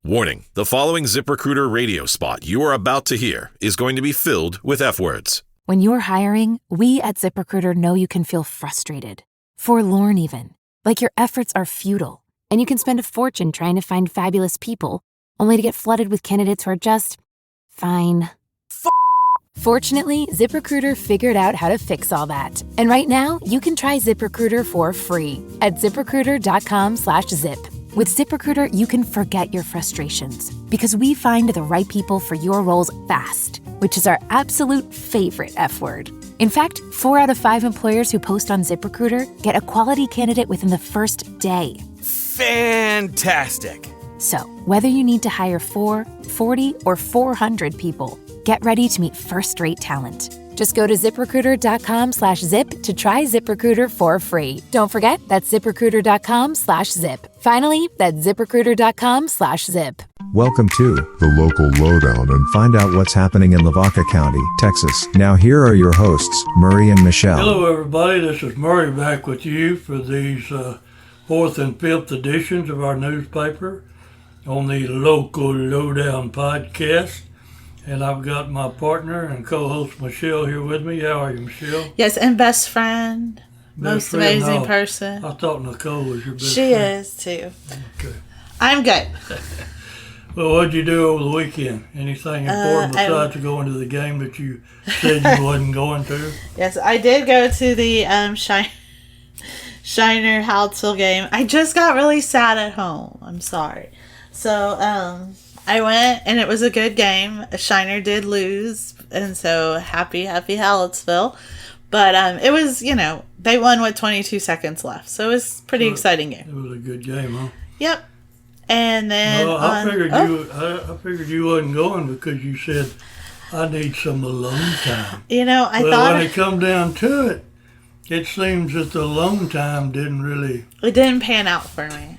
Warning, the following ZipRecruiter radio spot you are about to hear is going to be filled with F-words. When you're hiring, we at ZipRecruiter know you can feel frustrated, forlorn even, like your efforts are futile, and you can spend a fortune trying to find fabulous people, only to get flooded with candidates who are just fine. Fortunately, ZipRecruiter figured out how to fix all that. And right now, you can try ZipRecruiter for free at ZipRecruiter.com/zip. With ZipRecruiter, you can forget your frustrations because we find the right people for your roles fast, which is our absolute favorite F word. In fact, 4 out of 5 employers who post on ZipRecruiter get a quality candidate within the first day. Fantastic! So, whether you need to hire 4, 40, or 400 people, get ready to meet first-rate talent. Just go to ZipRecruiter.com/zip to try ZipRecruiter for free. Don't forget, that's ZipRecruiter.com/zip. Finally, that's ZipRecruiter.com/zip. Welcome to the Local Lowdown and find out what's happening in Lavaca County, Texas. Now here are your hosts, Murray and Michelle. Hello everybody, this is Murray back with you for these 4th and 5th editions of our newspaper on the Local Lowdown podcast. And I've got my partner and co-host Michelle here with me. How are you, Michelle? Yes, and best friend. Most amazing person. I thought Nicole was your best friend. She is, too. Okay. I'm good. Well, what'd you do over the weekend? Anything important besides going to the game that you said you wasn't going to? Yes, I did go to the Shiner Haltzel game. I just got really sad at home. I'm sorry. So, I went, and it was a good game. Shiner did lose, and so happy Hallettsville. But it was, they won with 22 seconds left, so it was a pretty exciting game. It was a good game, huh? Yep. And then I figured you wasn't going because you said I need some alone time. I thought when it come down to it, it seems that the alone time it didn't pan out for me.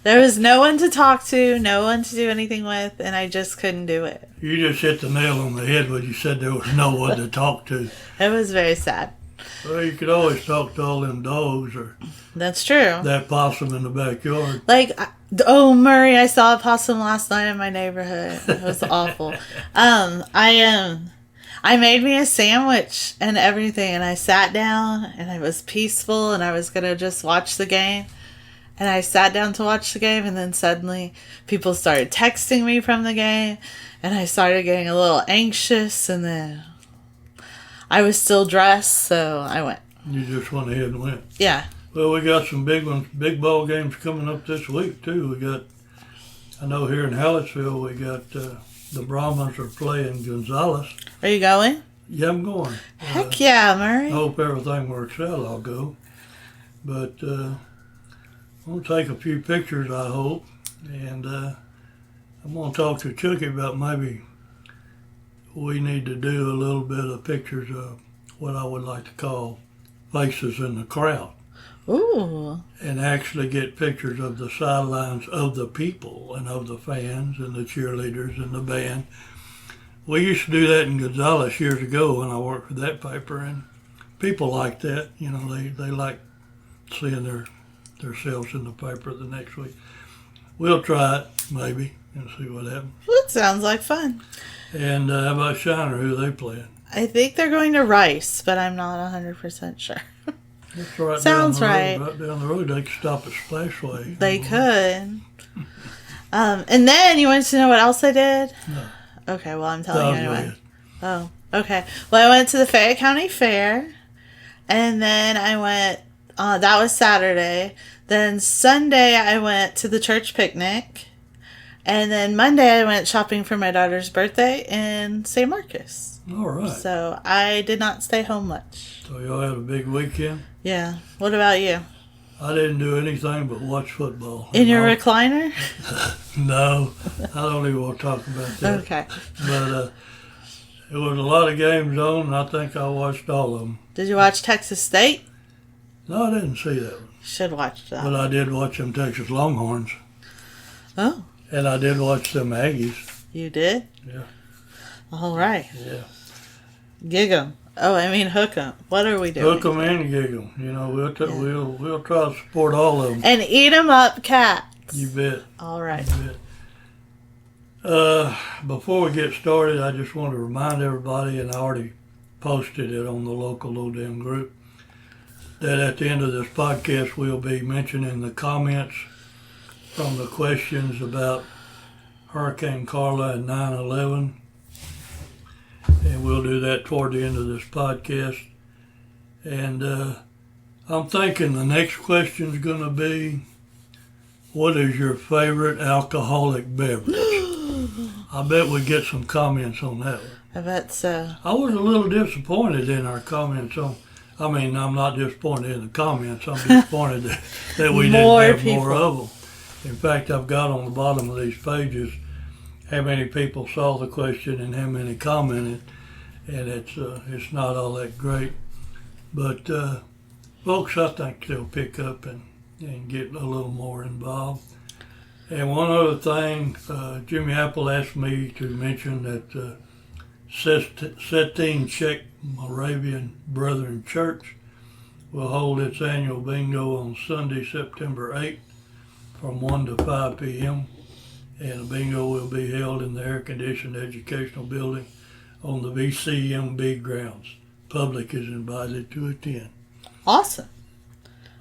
There was no one to talk to, no one to do anything with, and I just couldn't do it. You just hit the nail on the head when you said there was no one to talk to. It was very sad. Well, you could always talk to all them dogs or that's true. That possum in the backyard. Murray, I saw a possum last night in my neighborhood. It was awful. I made me a sandwich and everything, and I sat down, and I was peaceful, and I was going to just watch the game. And I sat down to watch the game, and then suddenly people started texting me from the game, and I started getting a little anxious, and then I was still dressed, so I went. You just went ahead and went? Yeah. Well, we got some big ball games coming up this week, too. I know here in Hallettsville, we got the Brahmins are playing Gonzales. Are you going? Yeah, I'm going. Heck yeah, Murray. I hope everything works out, I'll go. But I'm going to take a few pictures, I hope, and I'm going to talk to Chucky about maybe we need to do a little bit of pictures of what I would like to call faces in the crowd. Ooh. And actually get pictures of the sidelines of the people and of the fans and the cheerleaders and the band. We used to do that in Gonzales years ago when I worked for that paper, and people like that. They like seeing themselves in the paper the next week. We'll try it, maybe, and see what happens. That sounds like fun. And how about Shiner? Who are they playing? I think they're going to Rice, but I'm not 100% sure. That's right. Sounds down the right. road, right down the road, they could stop at Splashway. They could. And then you want to know what else I did? No. Okay, well, I'm telling you anyway. Oh, okay. Well, I went to the Fayette County Fair, and then I went, that was Saturday. Then Sunday, I went to the church picnic. And then Monday, I went shopping for my daughter's birthday in St. Marcus. All right. So I did not stay home much. So y'all had a big weekend? Yeah. What about you? I didn't do anything but watch football. In your recliner? No, I don't even want to talk about that. Okay. But it was a lot of games on, and I think I watched all of them. Did you watch Texas State? No, I didn't see that one. You should watch that. But I did watch them Texas Longhorns. Oh. And I did watch them Aggies. You did? Yeah. All right. Yeah. Gig 'em. Oh, I mean hook 'em. What are we doing? Hook 'em and gig 'em. We'll try to support all of them. And eat 'em up, cats. You bet. All right. You bet. Before we get started, I just want to remind everybody, and I already posted it on the local Lowdown group, that at the end of this podcast, we'll be mentioning the comments from the questions about Hurricane Carla and 9/11. And we'll do that toward the end of this podcast. And I'm thinking the next question is going to be, what is your favorite alcoholic beverage? I bet we get some comments on that one. I bet so. I was a little disappointed in our comments on, I'm not disappointed in the comments. I'm disappointed that we didn't have more of them. In fact, I've got on the bottom of these pages how many people saw the question and how many commented, and it's not all that great. But folks, I think they'll pick up and get a little more involved. And one other thing, Jimmy Apple asked me to mention that Setine Czech Moravian Brethren Church will hold its annual bingo on Sunday, September 8th from 1 to 5 p.m. And the bingo will be held in the air-conditioned educational building on the VCMB grounds. Public is invited to attend. Awesome.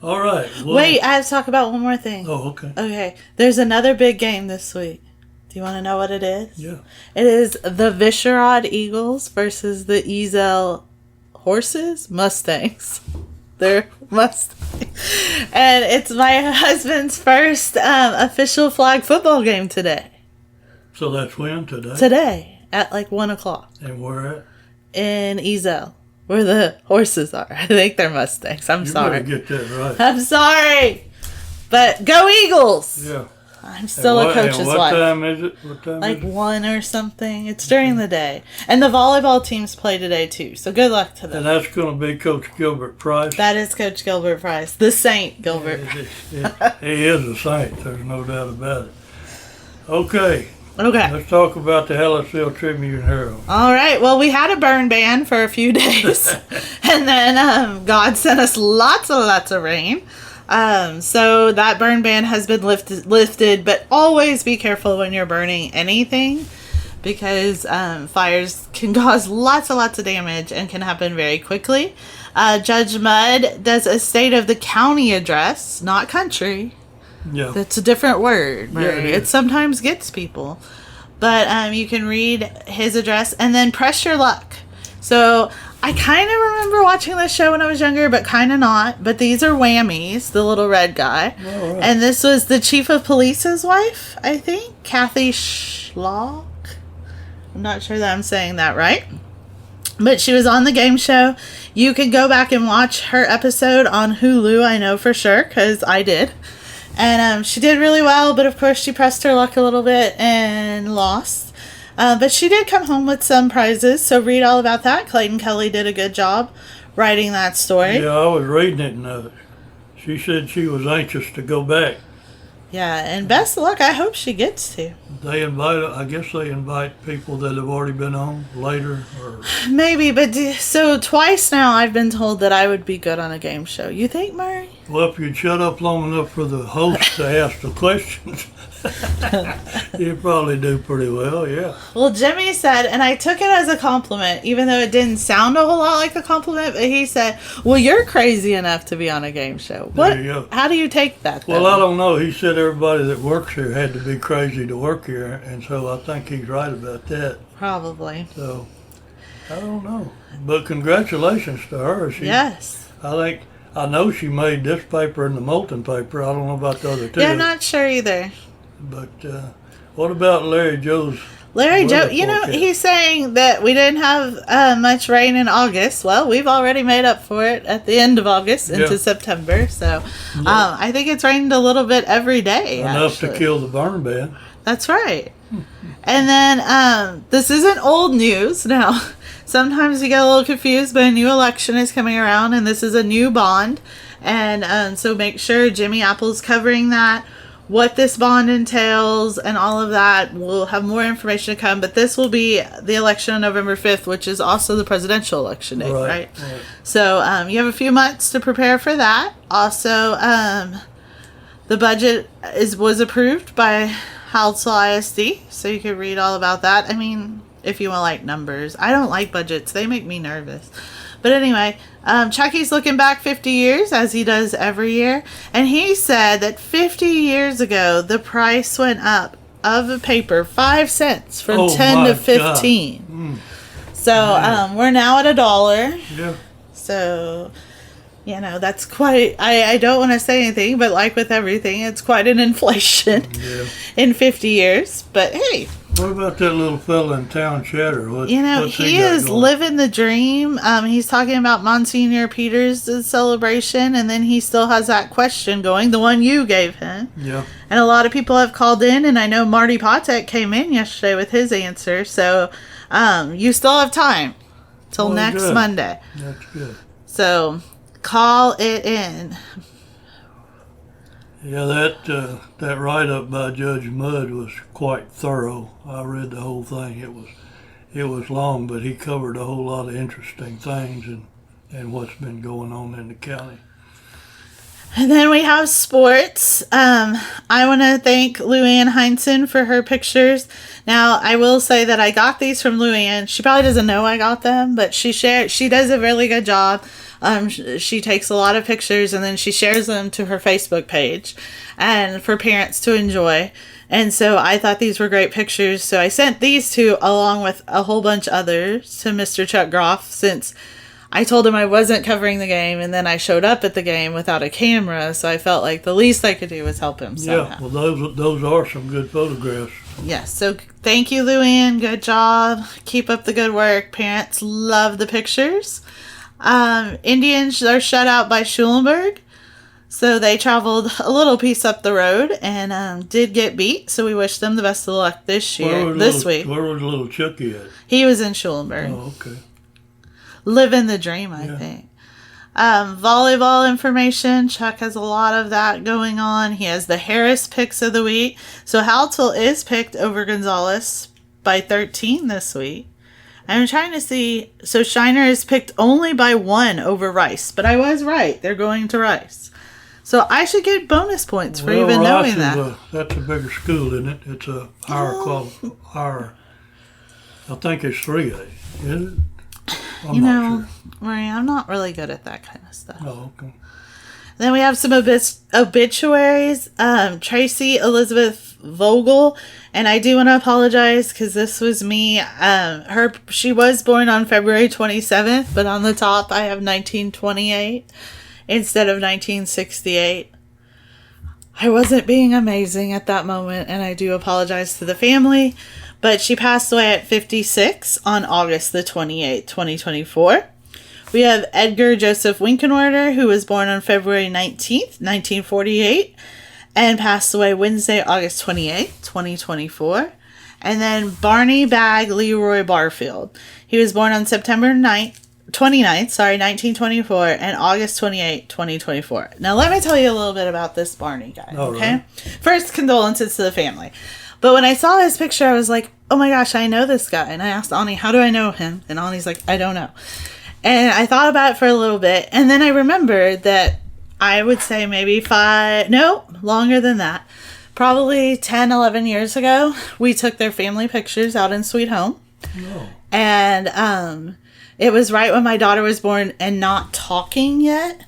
All right. Well, wait, I have to talk about one more thing. Oh, okay. Okay. There's another big game this week. Do you want to know what it is? Yeah. It is the Visherod Eagles versus the Ezel Mustangs. They're Mustangs. And it's my husband's first official flag football game today. So that's when? Today? Today, at like 1 o'clock. And where at? In Ezel, where the horses are. I think they're Mustangs. I'm sorry. You better get that right. I'm sorry. But go Eagles! Yeah. I'm still a coach's wife. What time is it? Like 1 or something. It's during the day. And the volleyball teams play today too. So good luck to them. And that's going to be Coach Gilbert Price. That is Coach Gilbert Price. The Saint Gilbert. He is a saint. There's no doubt about it. Okay. Okay. Let's talk about the Hallettsville Tribune Herald. All right. Well, we had a burn ban for a few days. And then God sent us lots of rain. So that burn ban has been lifted, but always be careful when you're burning anything because fires can cause lots of damage and can happen very quickly. Judge Mudd does a state of the county address, not country. Yeah. That's a different word, Murray. Yeah, it sometimes gets people. But you can read his address and then press your luck. So I kind of remember watching this show when I was younger, but kind of not. But these are whammies, the little red guy. Oh, right. And this was the chief of police's wife, I think, Kathy Schlock. I'm not sure that I'm saying that right. But she was on the game show. You can go back and watch her episode on Hulu, I know for sure, because I did. And she did really well, but of course she pressed her luck a little bit and lost. But she did come home with some prizes, so read all about that. Clayton Kelly did a good job writing that story. Yeah, I was reading it, and she said she was anxious to go back. Yeah, and best of luck. I hope she gets to. I guess they invite people that have already been on later, or maybe. But so twice now, I've been told that I would be good on a game show. You think, Murray? Well, if you'd shut up long enough for the host to ask the questions, you'd probably do pretty well. Yeah. Well, Jimmy said, and I took it as a compliment, even though it didn't sound a whole lot like a compliment. But he said, "Well, you're crazy enough to be on a game show." What? There you go. How do you take that? Well, I don't know. He said everybody that works here had to be crazy to work here, and so I think he's right about that. Probably. So, I don't know. But congratulations to her. Yes. I know she made this paper and the Moulton paper. I don't know about the other two. Yeah, I'm not sure either. But what about Larry Joe's? He's saying that we didn't have much rain in August. Well, we've already made up for it at the end of August into September. So I think it's rained a little bit every day. Enough to kill the burn ban. That's right. And then this isn't old news. Now, sometimes you get a little confused, but a new election is coming around, and this is a new bond. And so make sure Jimmy Apple's covering that. What this bond entails and all of that. We'll have more information to come, but this will be the election on November 5th, which is also the presidential election day, right? So you have a few months to prepare for that. Also, the budget was approved by Halsell ISD, so you can read all about that. I mean, if you want like numbers. I don't like budgets. They make me nervous. But anyway, Chucky's looking back 50 years, as he does every year. And he said that 50 years ago, the price went up of a paper 5 cents from 10 to 15. So we're now at $1. Yeah. So, you know, that's quite, I don't want to say anything, but like with everything, it's quite an inflation in 50 years. But hey. What about that little fella in Town Chatter? He is living the dream. He's talking about Monsignor Peters' celebration, and then he still has that question going, the one you gave him. Yeah. And a lot of people have called in, and I know Marty Potek came in yesterday with his answer. So you still have time till next Monday. That's good. So call it in. Yeah, that write-up by Judge Mudd was quite thorough. I read the whole thing. It was long, but he covered a whole lot of interesting things and what's been going on in the county. And then we have sports. I want to thank Luann Heinsohn for her pictures. Now, I will say that I got these from Luann. She probably doesn't know I got them, but she does a really good job. She takes a lot of pictures and then she shares them to her Facebook page and for parents to enjoy. And so I thought these were great pictures. So I sent these two along with a whole bunch others to Mr. Chuck Groff, since I told him I wasn't covering the game, and then I showed up at the game without a camera. So I felt like the least I could do was help him somehow. Yeah, well, those are some good photographs. Yes, so thank you, Luann. Good job. Keep up the good work. Parents love the pictures. Indians are shut out by Schulenburg, so they traveled a little piece up the road and did get beat. So we wish them the best of luck this week. Where was little Chucky at? He was in Schulenburg. Oh, okay. Living the dream, I think. Volleyball information. Chuck has a lot of that going on. He has the Harris picks of the week. So Halsell is picked over Gonzalez by 13 this week. I'm trying to see. So Shiner is picked only by 1 over Rice. But I was right. They're going to Rice. So I should get bonus points for even knowing that. That's a bigger school, isn't it? It's a higher. I think it's 3A, isn't it? I'm not sure. Marie, I'm not really good at that kind of stuff. Oh, okay. Then we have some obituaries. Tracy Elizabeth Vogel, and I do want to apologize because this was me. She was born on February 27th, but on the top I have 1928 instead of 1968. I wasn't being amazing at that moment, and I do apologize to the family. But she passed away at 56 on August the 28th, 2024. We have Edgar Joseph Winkenwerder, who was born on February 19th, 1948, and passed away Wednesday, August 28th, 2024. And then Barney Bag Leroy Barfield. He was born on September 29th, 1924, and August 28th, 2024. Now, let me tell you a little bit about this Barney guy, okay? Right. First, condolences to the family. But when I saw his picture, I was like, oh my gosh, I know this guy. And I asked Ani, how do I know him? And Ani's like, I don't know. And I thought about it for a little bit. And then I remembered that I would say maybe longer than that. Probably 10, 11 years ago, we took their family pictures out in Sweet Home. Oh. And it was right when my daughter was born and not talking yet.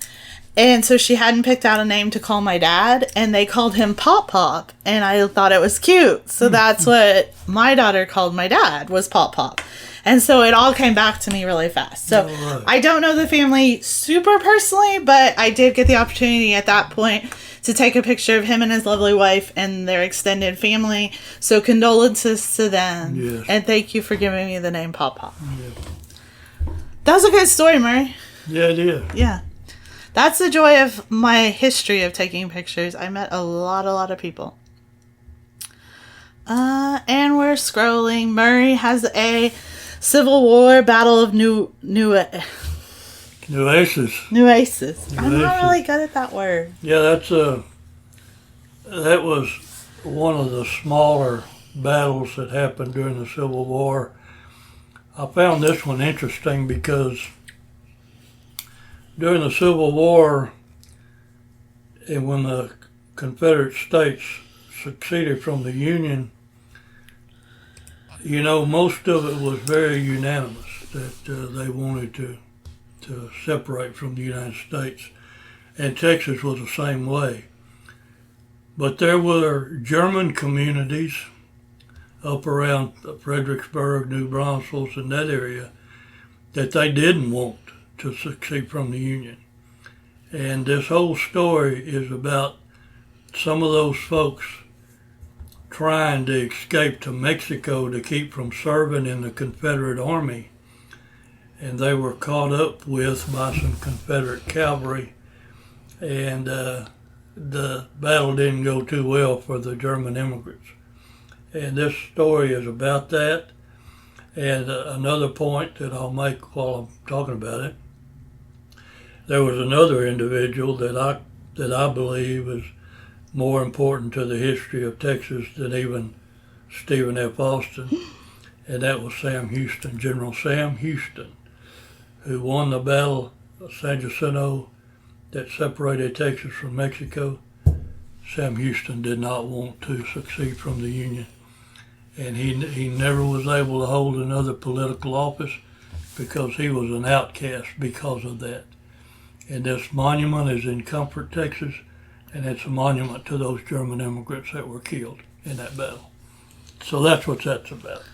And so she hadn't picked out a name to call my dad, and they called him Pop Pop, and I thought it was cute. So that's what my daughter called my dad, was Pop Pop. And so it all came back to me really fast. So I don't know the family super personally, but I did get the opportunity at that point to take a picture of him and his lovely wife and their extended family. So condolences to them. Yes. And thank you for giving me the name Pop Pop. Yeah. That was a good story, Murray. Yeah, it is. Yeah. That's the joy of my history of taking pictures. I met a lot of people. And we're scrolling. Murray has a Civil War Battle of New Aces. I'm not really good at that word. Yeah, that was one of the smaller battles that happened during the Civil War. I found this one interesting because during the Civil War, and when the Confederate States seceded from the Union, most of it was very unanimous that they wanted to separate from the United States. And Texas was the same way. But there were German communities up around Fredericksburg, New Braunfels, and that area that they didn't want to secede from the Union. And this whole story is about some of those folks trying to escape to Mexico to keep from serving in the Confederate Army. And they were caught up with by some Confederate cavalry. And the battle didn't go too well for the German immigrants. And this story is about that. And another point that I'll make while I'm talking about it, there was another individual that I believe is more important to the history of Texas than even Stephen F. Austin, and that was Sam Houston, General Sam Houston, who won the Battle of San Jacinto that separated Texas from Mexico. Sam Houston did not want to secede from the Union, and he never was able to hold another political office because he was an outcast because of that. And this monument is in Comfort, Texas, and it's a monument to those German immigrants that were killed in that battle. So that's what that's about.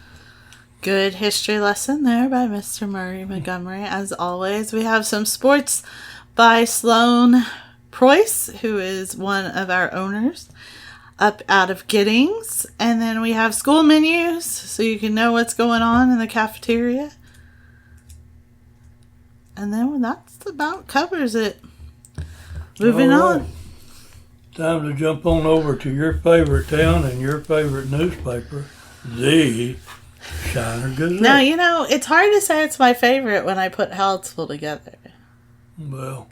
Good history lesson there by Mr. Murray Montgomery. As always, we have some sports by Sloan Preuss, who is one of our owners, up out of Giddings. And then we have school menus, so you can know what's going on in the cafeteria. And then that's about covers it. Moving on. Time to jump on over to your favorite town and your favorite newspaper, the Shiner Gazette. Now, it's hard to say it's my favorite when I put Hallettsville together. Well,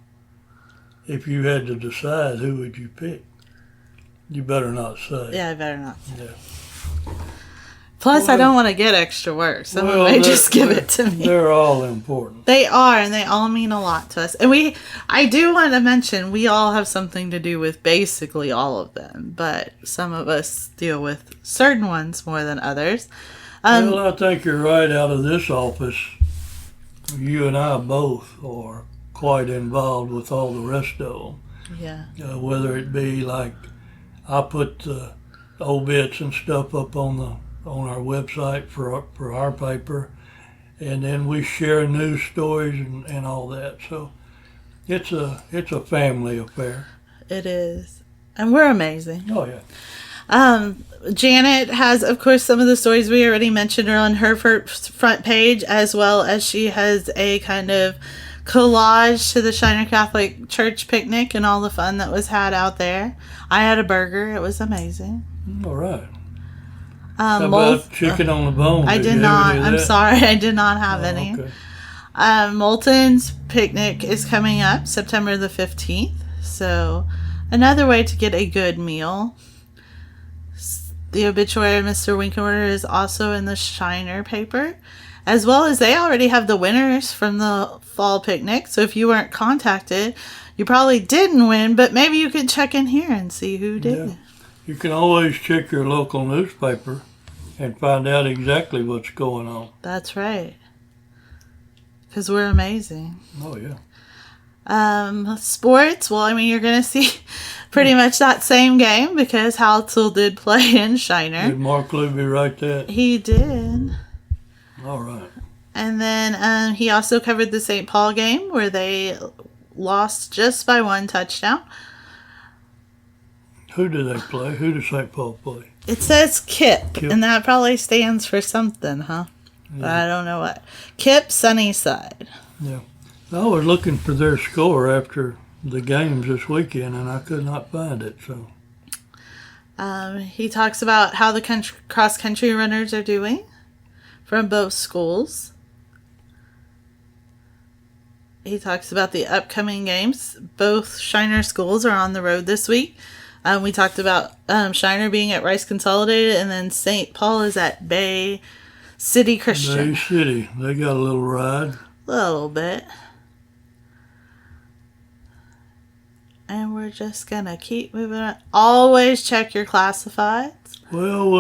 if you had to decide, who would you pick? You better not say. Yeah, I better not say. Yeah. Plus, I don't want to get extra work. Someone may just give it to me. They're all important. They are, and they all mean a lot to us. And I do want to mention, we all have something to do with basically all of them, but some of us deal with certain ones more than others. Well, I think you're right. Out of this office, you and I both are quite involved with all the rest of them. Yeah. Whether it be like I put the obits and stuff up on our website for our paper, and then we share news stories and all that. So it's a family affair. It is, and we're amazing. Oh yeah. Janet has, of course, some of the stories we already mentioned are on her front page, as well as she has a kind of collage to the Shiner Catholic Church picnic and all the fun that was had out there. I had a burger. It was amazing. All right. How about chicken on the bone? I did not. I'm sorry. I did not have any. Okay. Moulton's picnic is coming up September the 15th. So another way to get a good meal. The obituary of Mr. Winkenwerder is also in the Shiner paper, as well as they already have the winners from the fall picnic. So if you weren't contacted, you probably didn't win, but maybe you could check in here and see who did. Yeah. You can always check your local newspaper and find out exactly what's going on. That's right. Because we're amazing. Oh, yeah. Sports, well, you're going to see pretty much that same game because Hallettsville did play in Shiner. Did Mark Luby write that? He did. All right. And then he also covered the St. Paul game where they lost just by one touchdown. Who do they play? Who does St. Paul play? It says KIP, and that probably stands for something, huh? Yeah. But I don't know what. KIP Sunnyside. Yeah. I was looking for their score after the games this weekend, and I could not find it. So he talks about how the cross-country runners are doing from both schools. He talks about the upcoming games. Both Shiner schools are on the road this week. We talked about Shiner being at Rice Consolidated, and then St. Paul is at Bay City Christian. Bay City. They got a little ride. A little bit. and we're just going to keep moving on. Always check your classifieds. Well.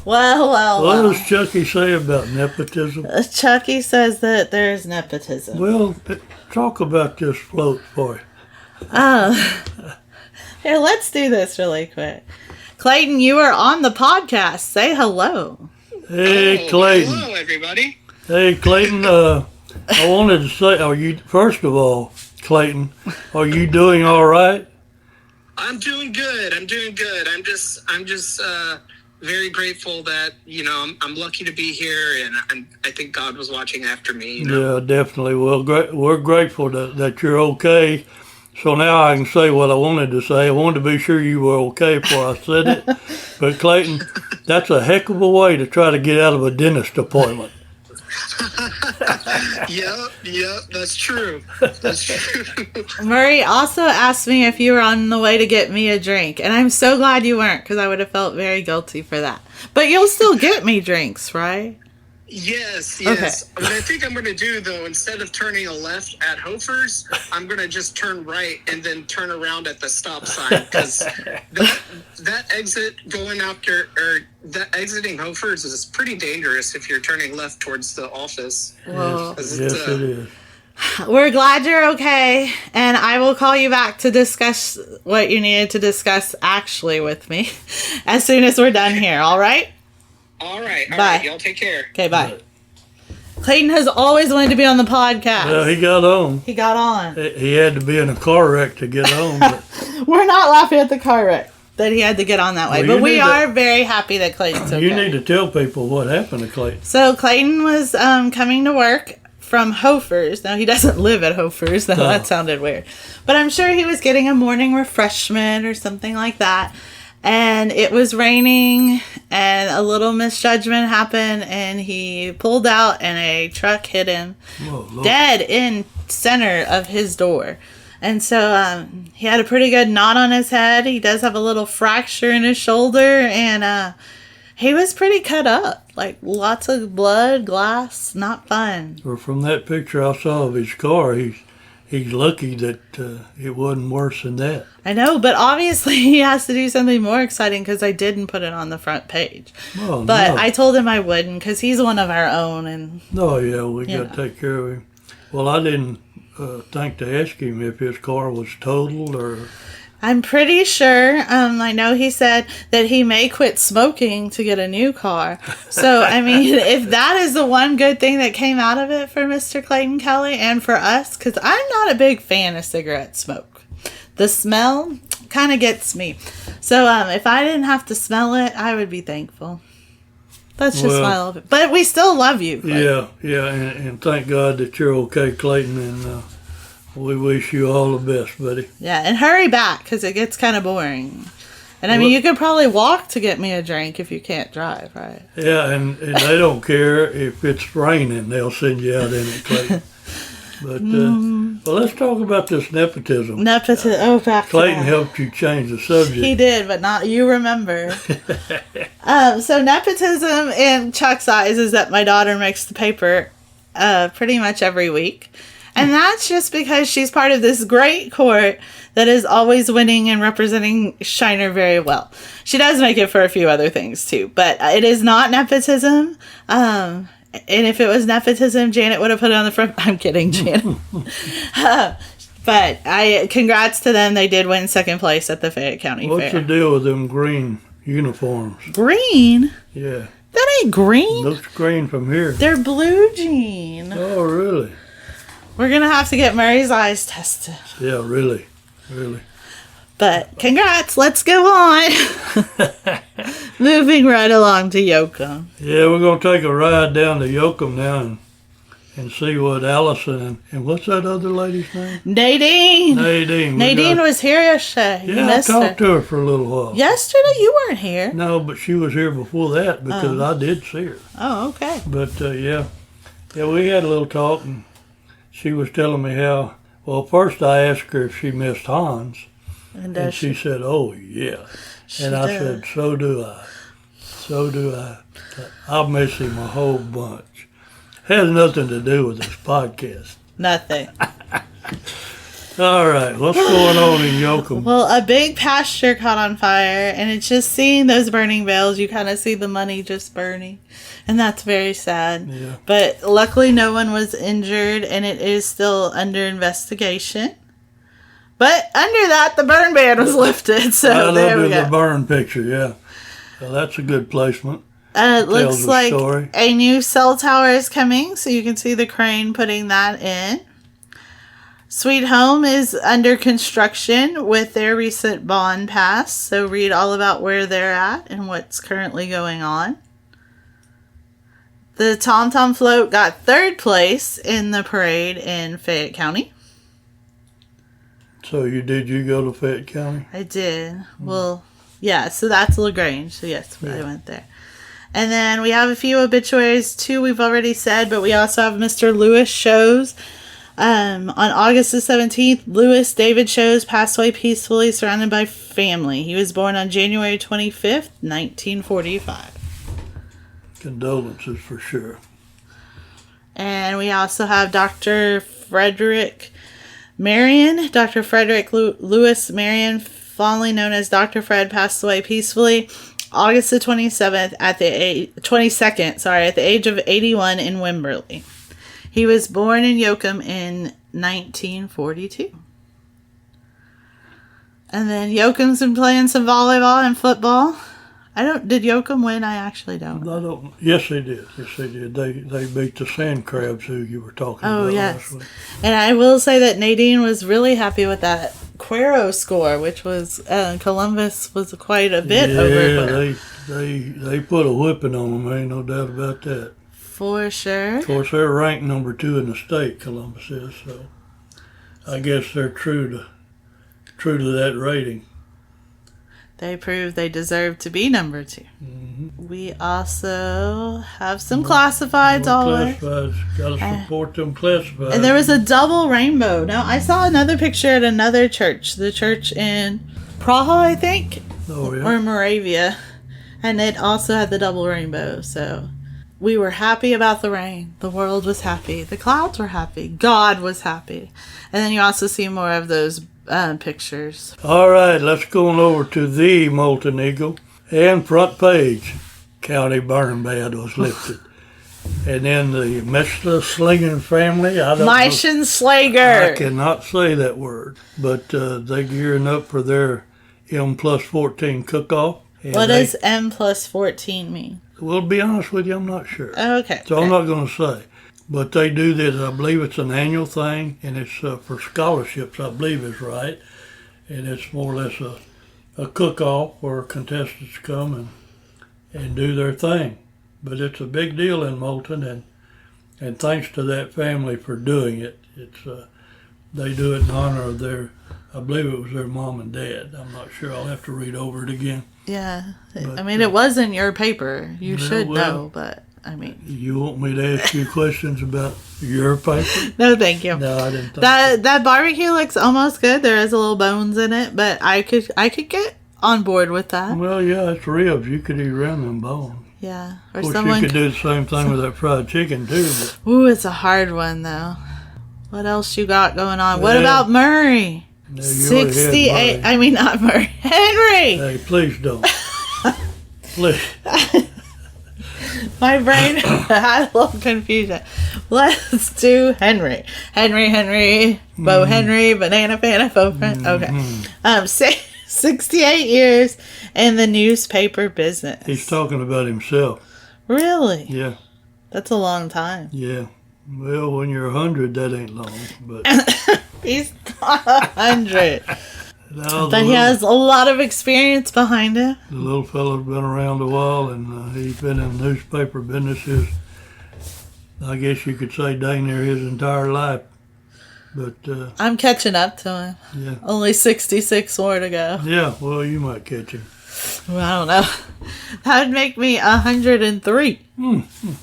What does Chucky say about nepotism? Chucky says that there's nepotism. Well, talk about this float for you. Here, let's do this really quick. Clayton, you are on the podcast. Say hello. Hey, Clayton. Hello, everybody. Hey, Clayton. I wanted to say, first of all, Clayton, are you doing all right? I'm doing good. I'm just very grateful that, I'm lucky to be here, and I think God was watching after me. Yeah, definitely. Well, we're grateful that you're okay. So now I can say what I wanted to say. I wanted to be sure you were okay before I said it. But Clayton, that's a heck of a way to try to get out of a dentist appointment. Yep, that's true. Murray also asked me if you were on the way to get me a drink, and I'm so glad you weren't, because I would have felt very guilty for that. But you'll still get me drinks, right? Yes. Okay. What I think I'm going to do, though, instead of turning a left at Hofer's, I'm going to just turn right and then turn around at the stop sign, because that exit going after, or that exiting Hofer's is pretty dangerous if you're turning left towards the office. Well, Yes, it is. we're glad you're okay, and I will call you back to discuss what you needed to discuss actually with me as soon as we're done here, all right? All right. Bye. Y'all take care. Okay, bye. Clayton has always wanted to be on the podcast. Well, he got on. He got on. He had to be in a car wreck to get on. But We're not laughing at the car wreck that he had to get on that way, Well, but we need are very happy that Clayton's okay. you need to tell people what happened to Clayton. So Clayton was coming to work from Hofer's. Now, he doesn't live at Hofer's. Now, that sounded weird. But I'm sure he was getting a morning refreshment or something like that. And it was raining, and a little misjudgment happened, and he pulled out, and a truck hit him dead in center of his door. And so he had a pretty good knot on his head. He does have a little fracture in his shoulder, and he was pretty cut up. Like, lots of blood, glass, not fun. Or from that picture I saw of his car, he's lucky that it wasn't worse than that. I know, but obviously he has to do something more exciting, because I didn't put it on the front page. Well, But no. I told him I wouldn't, because he's one of our own. And No, yeah, we You got to take care of him. Well, I didn't think to ask him if his car was totaled or... I'm pretty sure, I know he said that he may quit smoking to get a new car. So, I mean, if that is the one good thing that came out of it for Mr. Clayton Kelly and for us, because I'm not a big fan of cigarette smoke. The smell kind of gets me. So, if I didn't have to smell it, I would be thankful. That's just my love. But we still love you, Clayton. Yeah, and thank God that you're okay, Clayton, and we wish you all the best, buddy. Yeah, and hurry back, because it gets kind of boring. And I mean, you could probably walk to get me a drink if you can't drive, right? Yeah, and they don't care if it's raining. They'll send you out in it, Clayton. But, well, let's talk about this nepotism. Nepotism. Oh, back to Clayton that. helped you change the subject. He did, but not you remember. So nepotism in Chuck's eyes is that my daughter makes the paper pretty much every week. And that's just because she's part of this great court that is always winning and representing Shiner very well. She does make it for a few other things too, but it is not nepotism. And if it was nepotism, Janet would have put it on the front. I'm kidding, Janet. But congrats to them. They did win second place at the Fayette County Fair. What's the deal with them green uniforms? Green? Yeah. That ain't green. Looks green from here. They're blue, Jean. Oh, really? We're going to have to get Murray's eyes tested. Yeah, really. But congrats. Let's go on. Moving right along to Yoakum. Yeah, we're going to take a ride down to Yoakum now and see what Allison and what's that other lady's name? Nadine. Nadine. Was here yesterday. You Yeah, I missed her. talked to her for a little while. Yesterday? You weren't here. No, but she was here before that because I did see her. Oh, okay. But, yeah, we had a little talk, and she was telling me how, well, first I asked her if she missed Hans, and she said, oh, yeah. And I said, so do I. I'll miss him a whole bunch. Has nothing to do with this podcast. Nothing. All right, what's going on in Yoakum? Well, a big pasture caught on fire, and it's just seeing those burning bales, you kind of see the money just burning. And that's very sad. Yeah. But luckily no one was injured, and it is still under investigation. But under that, the burn ban was lifted, so there we go. The burn picture, yeah. So that's a good placement. It looks like story. A new cell tower is coming, so you can see the crane putting that in. Sweet Home is under construction with their recent bond pass, so read all about where they're at and what's currently going on. The Tom Tom Float got 3rd place in the parade in Fayette County. So you go to Fayette County? I did. Well, yeah, so that's LaGrange, so yes, I went there. And then we have a few obituaries, too, we've already said, but we also have Mr. Lewis Shows. On August the 17th, Lewis David Shows passed away peacefully, surrounded by family. He was born on January 25th, 1945. Condolences for sure. And we also have Dr. Frederick Marion. Dr. Frederick Lewis Marion, fondly known as Dr. Fred, passed away peacefully August the 22nd at the age of 81 in Wimberley. He was born in Yoakum in 1942. And then Yoakum's been playing some volleyball and football. Did Yoakum win? I actually don't. Yes, they did. They beat the Sand Crabs, who you were talking about. Oh, yes. Last week. And I will say that Nadine was really happy with that Cuero score, which was Columbus was quite a bit over. Yeah, they put a whipping on them. Ain't no doubt about that. For sure. Of course, they're ranked number 2 in the state. Columbus is, so I guess they're true to that rating. They proved they deserve to be number 2. Mm-hmm. We also have some classifieds always. Got to support them classifieds. And there was a double rainbow. Now, I saw another picture at another church. The church in Praha, I think. Oh, yeah. Or Moravia. And it also had the double rainbow. So we were happy about the rain. The world was happy. The clouds were happy. God was happy. And then you also see more of those pictures. All right, let's go on over to the Molten Eagle. And front page, county burn ban was lifted. And then the Meshla Slingen family, Meichenslager. I cannot say that word, but they're gearing up for their M+14 cook-off. What does M+14 mean? Well, to be honest with you, I'm not sure. Okay. So I'm not going to say. But they do this, I believe it's an annual thing, and it's for scholarships, I believe is right. And it's more or less a cook-off where contestants come and do their thing. But it's a big deal in Moulton, and thanks to that family for doing it. It's they do it in honor of I believe it was their mom and dad. I'm not sure. I'll have to read over it again. Yeah. But, I mean, it was in your paper. You should know, but... I mean, you want me to ask you questions about your paper? No, thank you. No, I didn't think that barbecue looks almost good. There is a little bones in it, but I could get on board with that. Well, yeah, it's ribs. You could eat around them bones. Yeah, or of course, you could do the same thing with that fried chicken too. But. Ooh, it's a hard one though. What else you got going on? What about Murray? 68. I mean, not Murray. Henry. Hey, please don't. Please. My brain had a little confusion. Let's do Henry. Henry, Bo Henry, Banana Fana, Faux Friend. Okay. 68 years in the newspaper business. He's talking about himself. Really? Yeah. That's a long time. Yeah. Well, when you're 100, that ain't long. But he's not 100. But he has a lot of experience behind him. The little fellow's been around a while, and he's been in the newspaper business I guess you could say dang near his entire life. But I'm catching up to him. Yeah. Only 66 more to go. Yeah, well, you might catch him. Well, I don't know. That would make me 103.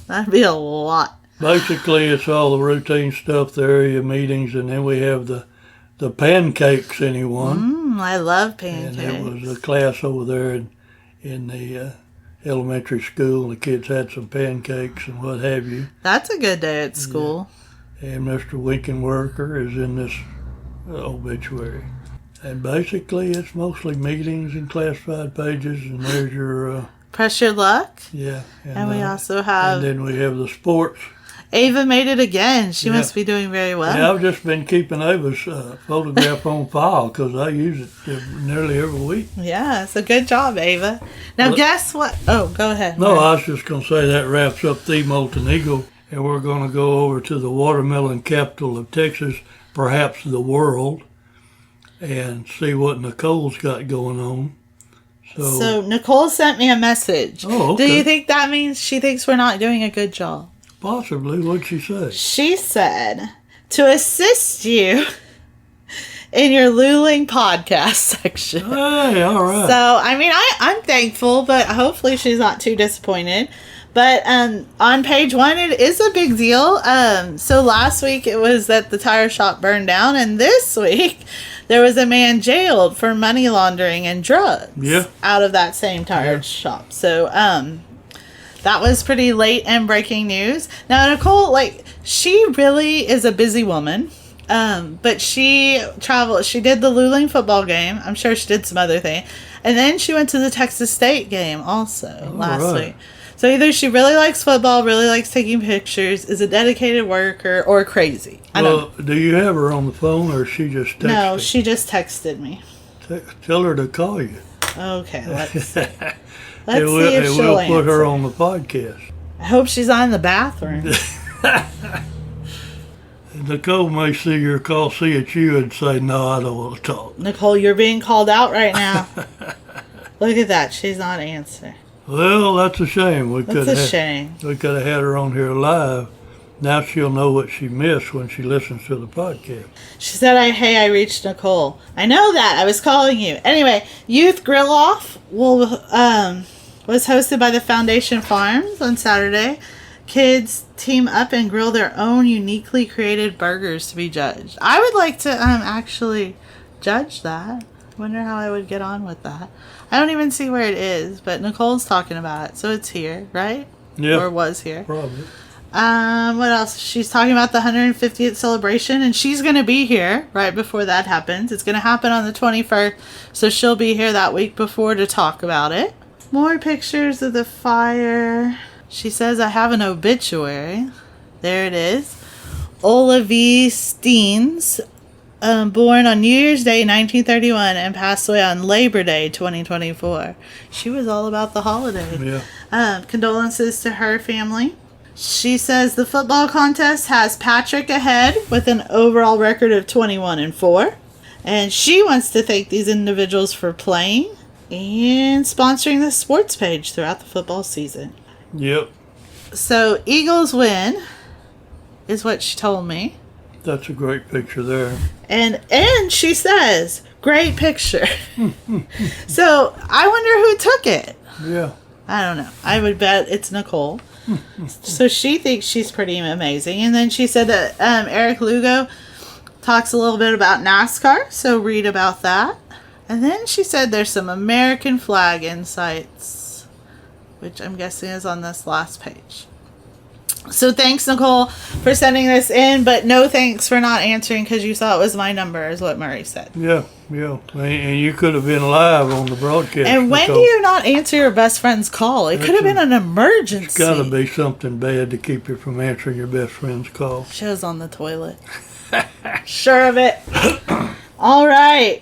That'd be a lot. Basically, it's all the routine stuff, the area meetings, and then we have the pancakes anyone. I love pancakes. And it was a class over there in the elementary school, and the kids had some pancakes and what have you. That's a good day at school. Yeah. And Mr. Winkenwerker is in this obituary. And basically, it's mostly meetings and classified pages, and there's your... Press your luck. Yeah. And we also have... And then we have the sports. Ava made it again. She must be doing very well. Yeah, I've just been keeping Ava's photograph on file because I use it nearly every week. Yeah, it's a good job, Ava. Now, guess what? Oh, go ahead. No, I was just going to say that wraps up the Molten Eagle, and we're going to go over to the watermelon capital of Texas, perhaps the world, and see what Nicole's got going on. So Nicole sent me a message. Oh, okay. Do you think that means she thinks we're not doing a good job? Possibly. What'd she say? She said, to assist you in your Luling podcast section. Hey, all right. So, I mean, I'm thankful, but hopefully she's not too disappointed. But on page 1, it is a big deal. So last week it was that the tire shop burned down, and this week there was a man jailed for money laundering and drugs out of that same tire shop. So, that was pretty late and breaking news. Now, Nicole, she really is a busy woman. But she traveled. She did the Luling football game. I'm sure she did some other thing. And then she went to the Texas State game also last week. So either she really likes football, really likes taking pictures, is a dedicated worker, or crazy. I don't know. Do you have her on the phone, or she just texted? No, she just texted me. Tell her to call you. Okay, let's see. Let's see if she'll we'll put her on the podcast. I hope she's not in the bathroom. Nicole may see your call, see at you, and say, no, I don't want to talk. Nicole, you're being called out right now. Look at that. She's not answering. Well, that's a shame. We could have had her on here live. Now she'll know what she missed when she listens to the podcast. She said, I reached Nicole. I know that. I was calling you. Anyway, Youth Grill Off was hosted by the Foundation Farms on Saturday. Kids team up and grill their own uniquely created burgers to be judged. I would like to actually judge that. Wonder how I would get on with that. I don't even see where it is, but Nicole's talking about it, so it's here, right? Yeah. Or was here. Probably. What else? She's talking about the 150th celebration, and she's going to be here right before that happens. It's going to happen on the 21st, so she'll be here that week before to talk about it. More pictures of the fire. She says, I have an obituary. There it is. Ola V. Steens, born on New Year's Day, 1931, and passed away on Labor Day, 2024. She was all about the holiday. Yeah. Condolences to her family. She says the football contest has Patrick ahead with an overall record of 21-4. And she wants to thank these individuals for playing and sponsoring the sports page throughout the football season. Yep. So, Eagles win is what she told me. That's a great picture there. And she says, great picture. So, I wonder who took it. Yeah. I don't know. I would bet it's Nicole. So, she thinks she's pretty amazing. And then she said that Eric Lugo talks a little bit about NASCAR, so read about that. And then she said there's some American flag insights, which I'm guessing is on this last page. So thanks, Nicole, for sending this in, but no thanks for not answering because you thought it was my number, is what Murray said. Yeah. And you could have been live on the broadcast. And when do you not answer your best friend's call? It could have been an emergency. It's got to be something bad to keep you from answering your best friend's call. She was on the toilet. Sure of it. All right.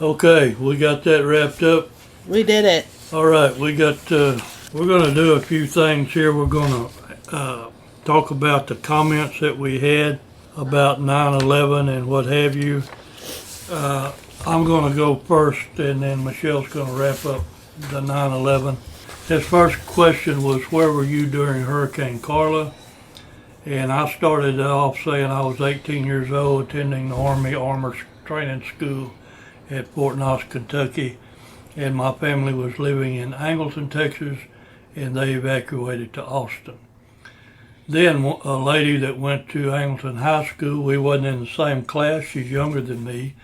Okay, we got that wrapped up. We did it. All right, we're going to do a few things here. We're going to talk about the comments that we had about 9/11 and what have you. I'm going to go first, and then Michelle's going to wrap up the 9/11. His first question was, where were you during Hurricane Carla? And I started off saying I was 18 years old, attending the Army Armor Training School at Fort Knox, Kentucky, and my family was living in Angleton, Texas, and they evacuated to Austin. Then a lady that went to Angleton High School, we wasn't in the same class, she's younger than me,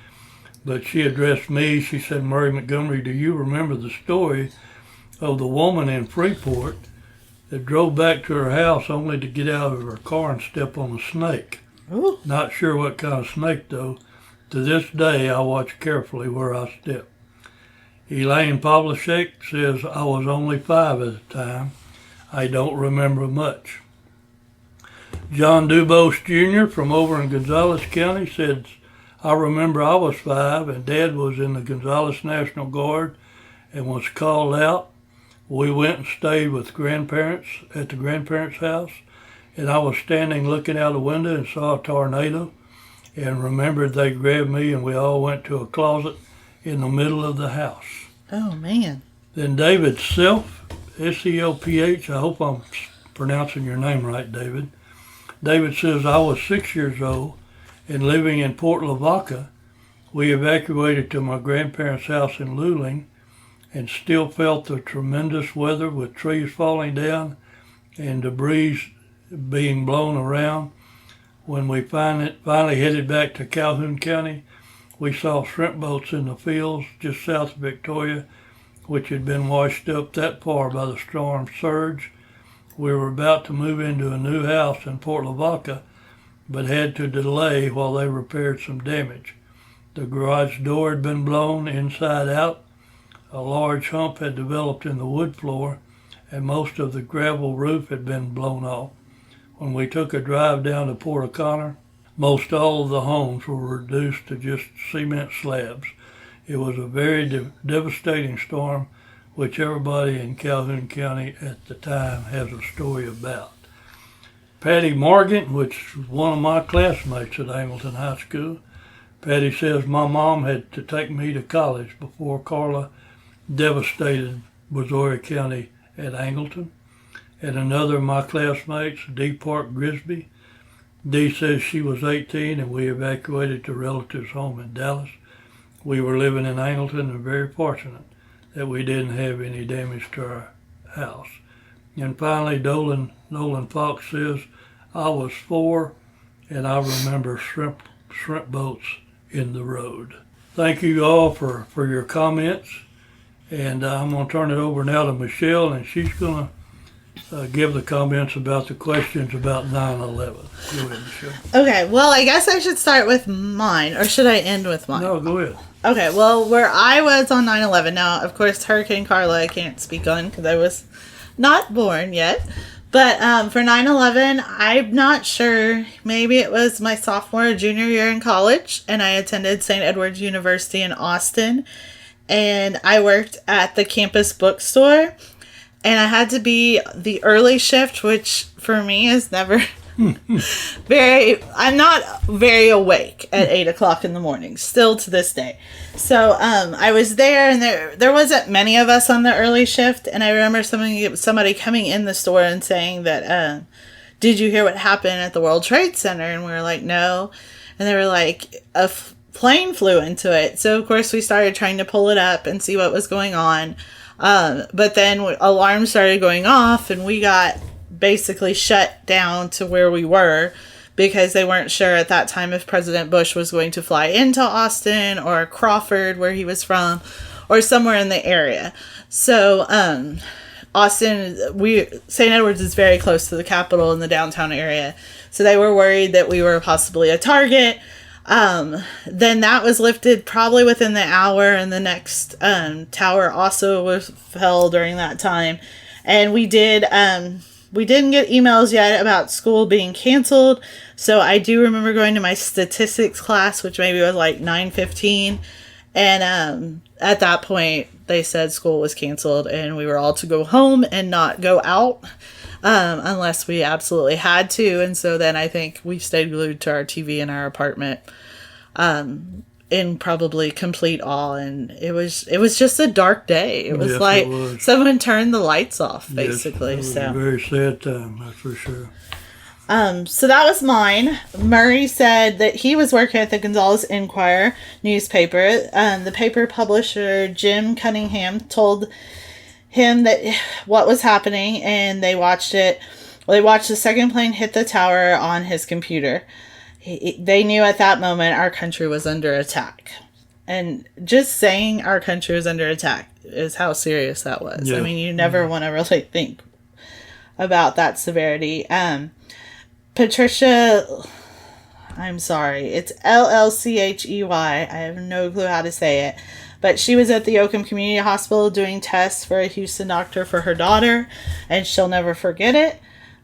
but she addressed me. She said, Murray Montgomery, do you remember the story of the woman in Freeport that drove back to her house only to get out of her car and step on a snake? Ooh. Not sure what kind of snake though, To this day, I watch carefully where I step. Elaine Pavlicek says, I was only 5 at the time. I don't remember much. John Dubose Jr. from over in Gonzales County said, I remember I was 5 and Dad was in the Gonzales National Guard and was called out. We went and stayed with grandparents at the grandparents' house, and I was standing looking out the window and saw a tornado and remembered they grabbed me and we all went to a closet in the middle of the house. Oh, man. Then David Self, S-E-L-P-H, I hope I'm pronouncing your name right, David. David says, I was 6 years old and living in Port Lavaca. We evacuated to my grandparents' house in Luling and still felt the tremendous weather with trees falling down and debris being blown around. When we finally headed back to Calhoun County, we saw shrimp boats in the fields just south of Victoria, which had been washed up that far by the storm surge. We were about to move into a new house in Port Lavaca, but had to delay while they repaired some damage. The garage door had been blown inside out. A large hump had developed in the wood floor, and most of the gravel roof had been blown off. When we took a drive down to Port O'Connor, most all of the homes were reduced to just cement slabs. It was a very devastating storm, which everybody in Calhoun County at the time has a story about. Patty Morgan, which was one of my classmates at Angleton High School, Patty says, my mom had to take me to college before Carla devastated Brazoria County at Angleton. And another of my classmates, Dee Park Grisby, Dee says she was 18 and we evacuated to relatives' home in Dallas. We were living in Angleton and very fortunate that we didn't have any damage to our house. And finally, Nolan Fox says, I was 4 and I remember shrimp boats in the road. Thank you all for your comments. And I'm going to turn it over now to Michelle, and she's going to give the comments about the questions about 9/11. Go ahead, Michelle. Okay, well, I guess I should start with mine, or should I end with mine? No, go ahead. Okay, well, where I was on 9/11, now, of course, Hurricane Carla I can't speak on because I was not born yet. But for 9/11, I'm not sure. Maybe it was my sophomore or junior year in college, and I attended St. Edward's University in Austin, and I worked at the campus bookstore, and I had to be the early shift, which for me is never I'm not very awake at 8 o'clock in the morning, still to this day. So I was there, and there wasn't many of us on the early shift, and I remember somebody coming in the store and saying that, did you hear what happened at the World Trade Center? And we were like, no. And they were like, a plane flew into it. So, of course, we started trying to pull it up and see what was going on. But then alarms started going off, and we got basically shut down to where we were because they weren't sure at that time if President Bush was going to fly into Austin or Crawford, where he was from, or somewhere in the area. So, Austin, St. Edward's is very close to the Capitol in the downtown area. So they were worried that we were possibly a target. Then that was lifted probably within the hour, and the next tower also fell during that time. And we didn't get emails yet about school being canceled. So I do remember going to my statistics class, which maybe was like 9:15. And at that point, they said school was canceled and we were all to go home and not go out unless we absolutely had to. And so then I think we stayed glued to our TV in our apartment in probably complete awe. And it was just a dark day. It was someone turned the lights off, basically. Yes, it was a very sad time, that's for sure. So that was mine. Murray said that he was working at the Gonzales Enquirer newspaper. The paper publisher, Jim Cunningham, told him that what was happening, and they watched it. Well, they watched the second plane hit the tower on his computer. They knew at that moment our country was under attack. And just saying our country was under attack is how serious that was. Yeah. I mean, you never want to really think about that severity. Patricia, I'm sorry. It's Llchey. I have no clue how to say it. But she was at the Oakham Community Hospital doing tests for a Houston doctor for her daughter, and she'll never forget it.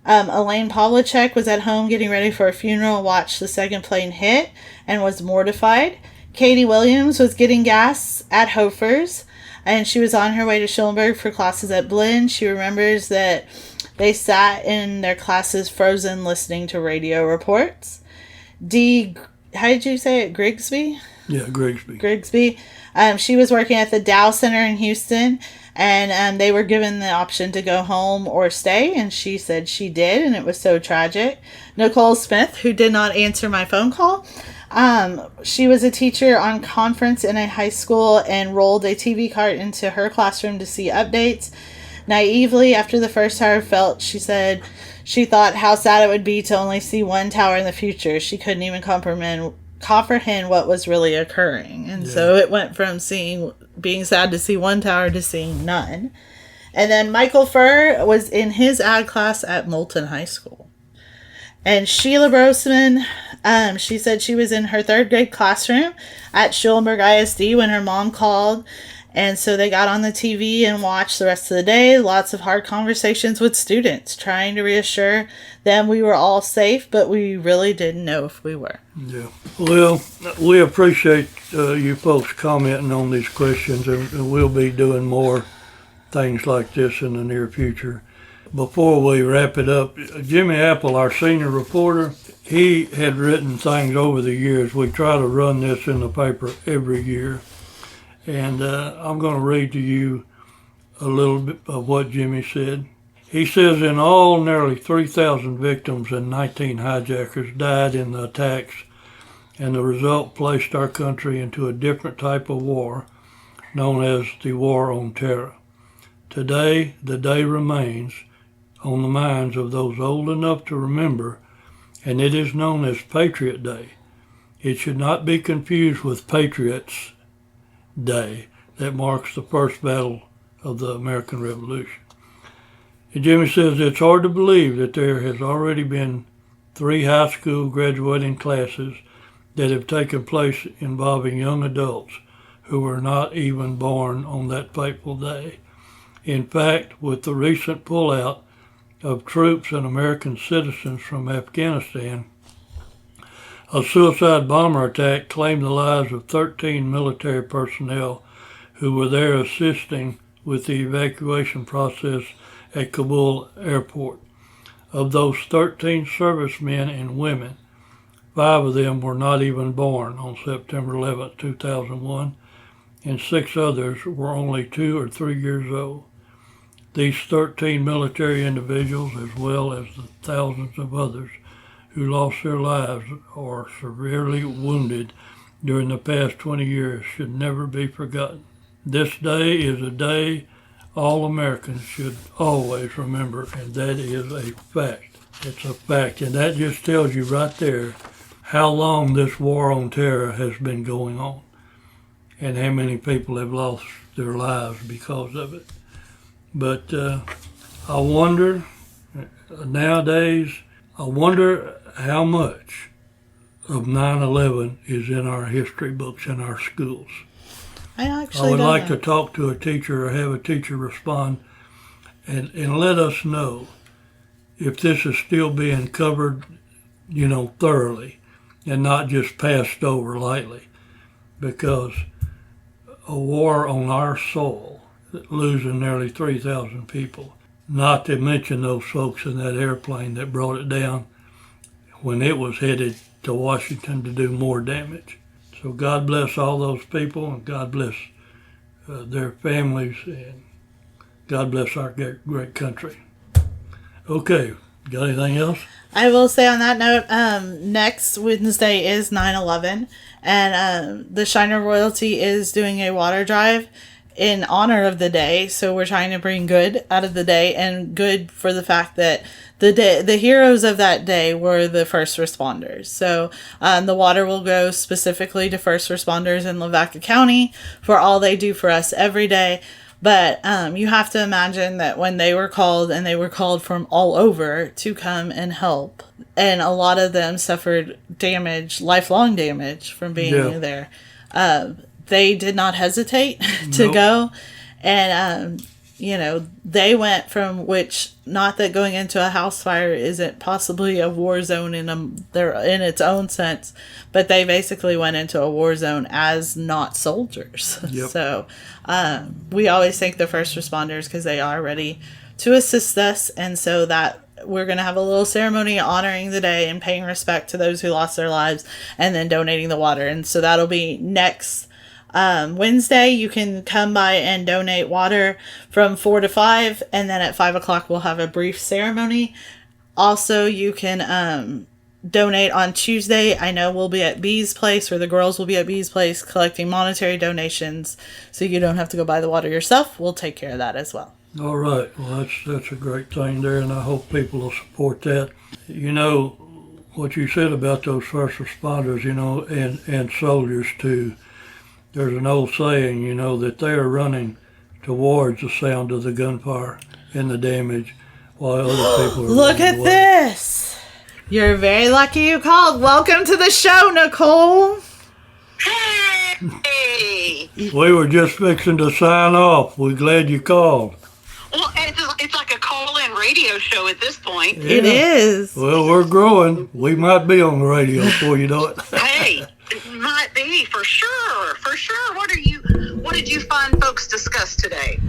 Elaine Pavlicek was at home getting ready for a funeral, watched the second plane hit, and was mortified. Katie Williams was getting gas at Hofer's, and she was on her way to Schulenburg for classes at Blinn. She remembers that they sat in their classes frozen listening to radio reports. How did you say it? Grigsby? Yeah, Grigsby. Grigsby. She was working at the Dow Center in Houston, and they were given the option to go home or stay, and she said she did, and it was so tragic. Nicole Smith, who did not answer my phone call, she was a teacher on conference in a high school and rolled a TV cart into her classroom to see updates. Naively, after the first tower fell, she said she thought how sad it would be to only see one tower in the future. She couldn't even comprehend what was really occurring. And so it went from being sad to see one tower to seeing none. And then Michael Furr was in his ag class at Moulton High School. And Sheila Brosman, she said she was in her 3rd grade classroom at Schulenburg ISD when her mom called. And so they got on the TV and watched the rest of the day. Lots of hard conversations with students, trying to reassure them we were all safe, but we really didn't know if we were. Yeah. Well, we appreciate you folks commenting on these questions, and we'll be doing more things like this in the near future. Before we wrap it up, Jimmy Apple, our senior reporter, he had written things over the years. We try to run this in the paper every year. And I'm going to read to you a little bit of what Jimmy said. He says, in all, nearly 3,000 victims and 19 hijackers died in the attacks, and the result placed our country into a different type of war, known as the War on Terror. Today, the day remains on the minds of those old enough to remember, and it is known as Patriot Day. It should not be confused with Patriots Day that marks the first battle of the American Revolution. And Jimmy says it's hard to believe that there has already been 3 high school graduating classes that have taken place involving young adults who were not even born on that fateful day. In fact, with the recent pullout of troops and American citizens from Afghanistan, a suicide bomber attack claimed the lives of 13 military personnel who were there assisting with the evacuation process at Kabul airport. Of those 13 servicemen and women, 5 of them were not even born on September 11, 2001, and 6 others were only 2 or 3 years old. These 13 military individuals, as well as the thousands of others who lost their lives or severely wounded during the past 20 years, should never be forgotten. This day is a day all Americans should always remember, and that is a fact. It's a fact, and that just tells you right there how long this war on terror has been going on and how many people have lost their lives because of it. But I wonder, nowadays, how much of 9/11 is in our history books in our schools. I would like to talk to a teacher or have a teacher respond and let us know if this is still being covered, thoroughly and not just passed over lightly. Because a war on our soil, losing nearly 3,000 people, not to mention those folks in that airplane that brought it down when it was headed to Washington to do more damage. So God bless all those people, and God bless their families, and God bless our great country. Okay, got anything else? I will say on that note, next Wednesday is 9/11, and the Shiner Royalty is doing a water drive in honor of the day. So we're trying to bring good out of the day, and good for the fact that the heroes of that day were the first responders. So the water will go specifically to first responders in Lavaca County for all they do for us every day. But you have to imagine that when they were called, and they were called from all over to come and help, and a lot of them suffered damage, lifelong damage from being there. They did not hesitate to go. And, they went from which, not that going into a house fire isn't possibly a war zone in its own sense, but they basically went into a war zone as not soldiers. Yep. So we always thank the first responders because they are ready to assist us. And so that we're going to have a little ceremony honoring the day and paying respect to those who lost their lives, and then donating the water. And so that'll be next Wednesday. You can come by and donate water from 4 to 5, and then at 5 o'clock we'll have a brief ceremony. Also, you can donate on Tuesday. I know we'll be at Bee's Place, or the girls will be at Bee's Place collecting monetary donations, so you don't have to go buy the water yourself. We'll take care of that as well. All right. Well, that's a great thing there, and I hope people will support that. What you said about those first responders, and soldiers too. There's an old saying, that they are running towards the sound of the gunfire and the damage, while other people are Look at away. this. You're very lucky you called. Welcome to the show, Nicole. Hey. We were just fixing to sign off. We're glad you called. Well, it's like a call-in radio show at this point. Yeah. It is. Well, we're growing. We might be on the radio before you know it. Hey, it might be for sure. For sure. What did you find folks discuss today?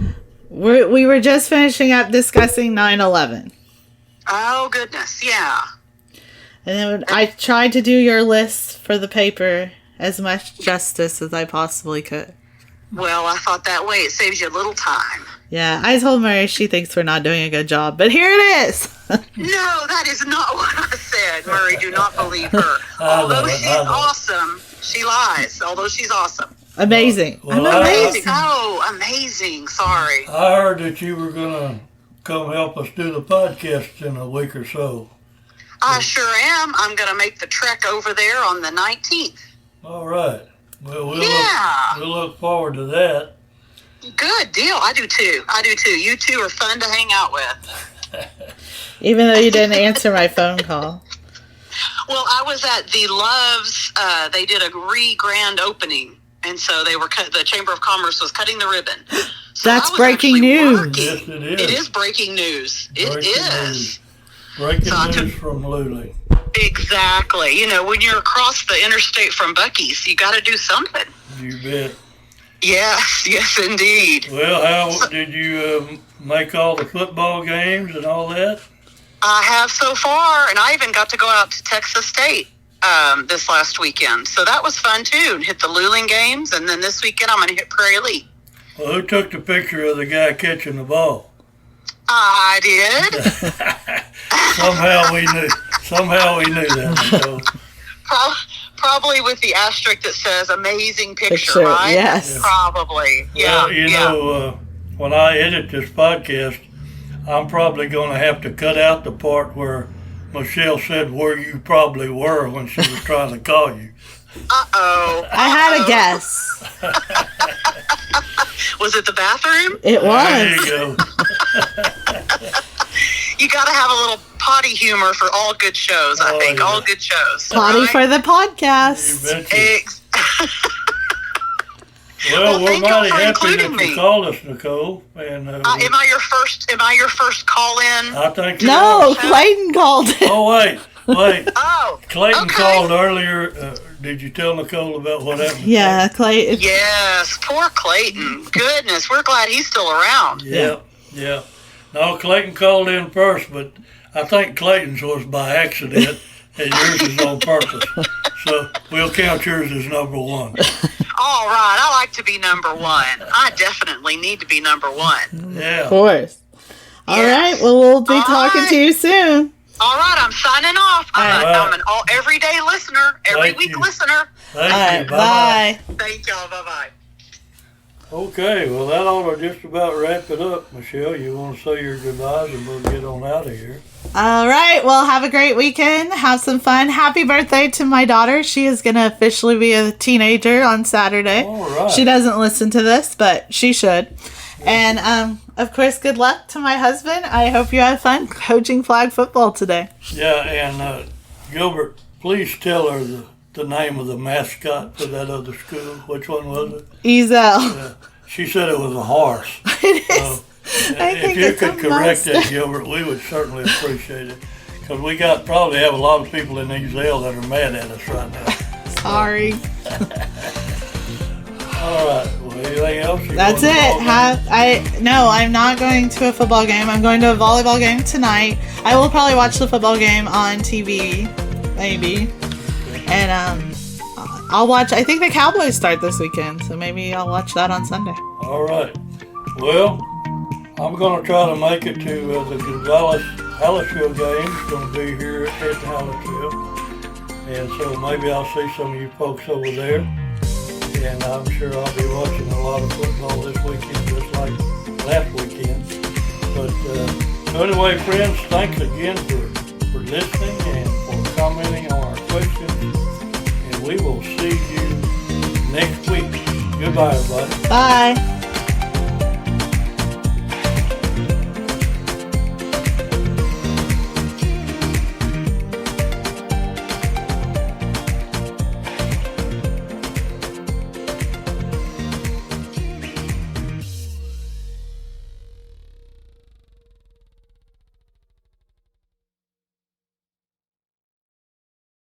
We were just finishing up discussing 9/11. Oh goodness, yeah. And then I tried to do your list for the paper as much justice as I possibly could. Well, I thought that way it saves you a little time. Yeah, I told Mary she thinks we're not doing a good job, but here it is. No, that is not what I said. Murray, do not believe her. Although she's awesome, she lies. Although she's awesome. Amazing. Well, I'm amazing. Amazing. Sorry. I heard that you were going to come help us do the podcast in a week or so. I sure am. I'm going to make the trek over there on the 19th. All right. Well, we'll look forward to that. Good deal. I do too. You two are fun to hang out with. Even though you didn't answer my phone call. Well, I was at the Loves. They did a grand opening, and so the Chamber of Commerce was cutting the ribbon. So That's breaking news. Working. Yes, it is. It is breaking news. Breaking news from Lulu. Exactly. When you're across the interstate from Buc-ee's, you got to do something. You bet. Yes, indeed. Well, how did you make all the football games and all that? I have so far, and I even got to go out to Texas State this last weekend. So that was fun, too. Hit the Luling games, and then this weekend I'm going to hit Prairie Elite. Well, who took the picture of the guy catching the ball? I did. Somehow we knew that. So. Probably with the asterisk that says amazing picture, right? Yes. Probably. Well, Yeah. When I edit this podcast, I'm probably going to have to cut out the part where Michelle said where you probably were when she was trying to call you. Uh-oh. I had a guess. Was it the bathroom? It There you was. go. You got to have a little potty humor for all good shows, I think. Yeah. All good shows. Potty right? for the You podcast. betcha. Well, Well, we're thank you mighty for happy including that you me. called us, Nicole. And Am I your first call in? I think you No, are. Clayton called it. Oh, wait. Oh, Clayton okay. called earlier. Did you tell Nicole about what happened? Yeah, Clayton. Yes, poor Clayton. Goodness, we're glad he's still around. Yeah. No, Clayton called in first, but I think Clayton's was by accident and yours is on purpose. So we'll count yours as number one. All right, I like to be number one. I definitely need to be number one. Of Yeah. course. All Yes. right. Well, we'll be All talking right. to you soon. All right, I'm signing off. I'm an everyday listener, every Thank week you. listener. Thank All you. right. Bye. Thank y'all. Bye-bye. Okay, well, that ought to just about wrap it up. Michelle, you want to say your goodbyes and we'll get on out of here. All right. Well, have a great weekend. Have some fun. Happy birthday to my daughter. She is going to officially be a teenager on Saturday. All right. She doesn't listen to this, but she should. And, of course, good luck to my husband. I hope you have fun coaching flag football today. Yeah, and Gilbert, please tell her the name of the mascot for that other school. Which one was it? Ezel. She said it was a horse. It is. If you could correct that, Gilbert, we would certainly appreciate it. Because we probably have a lot of people in Ezel that are mad at us right now. Sorry. All right. Well, anything else? That's it. No, I'm not going to a football game. I'm going to a volleyball game tonight. I will probably watch the football game on TV, maybe. And I'll watch. I think the Cowboys start this weekend, so maybe I'll watch that on Sunday. All right. Well, I'm going to try to make it to the Gonzales-Hallettsville game. It's going to be here at Hallettsville. And so maybe I'll see some of you folks over there. And I'm sure I'll be watching a lot of football this weekend, just like last weekend. But so anyway, friends, thanks again for listening and for commenting on our questions. And we will see you next week. Goodbye, everybody. Bye.